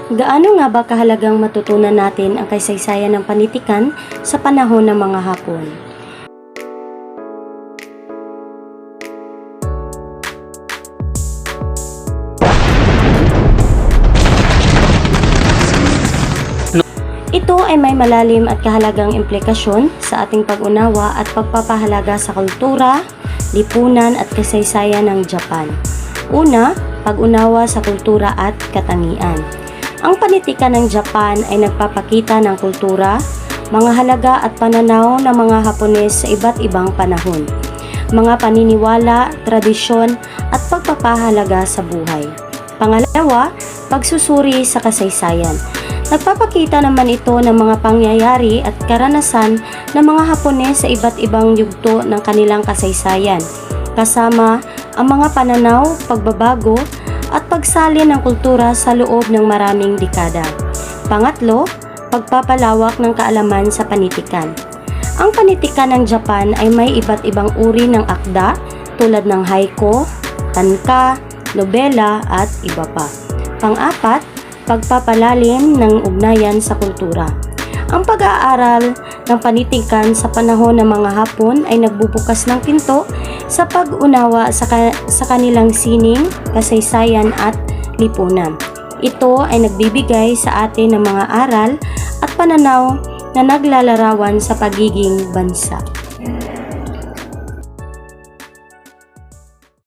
Gaano nga ba kahalagang matutunan natin ang kasaysayan ng panitikan sa panahon ng mga Hapon? Ito ay may malalim at kahalagang implikasyon sa ating pag-unawa at pagpapahalaga sa kultura, lipunan at kasaysayan ng Japan. Una, pag-unawa sa kultura at katangian. Ang panitikan ng Japan ay nagpapakita ng kultura, mga halaga at pananaw ng mga Hapones sa iba't ibang panahon, mga paniniwala, tradisyon at pagpapahalaga sa buhay. Pangalawa, pagsusuri sa kasaysayan. Nagpapakita naman ito ng mga pangyayari at karanasan ng mga Hapones sa iba't ibang yugto ng kanilang kasaysayan, kasama ang mga pananaw, pagbabago, at pagsalin ng kultura sa loob ng maraming dekada. Pangatlo, pagpapalawak ng kaalaman sa panitikan. Ang panitikan ng Japan ay may iba't ibang uri ng akda tulad ng haiku, tanka, nobela at iba pa. Pang-apat, pagpapalalim ng ugnayan sa kultura. Ang pag-aaral ng panitikan sa panahon ng mga Hapon ay nagbubukas ng pinto sa pag-unawa sa kanilang sining, kasaysayan at lipunan. Ito ay nagbibigay sa atin ng mga aral at pananaw na naglalarawan sa pagiging bansa.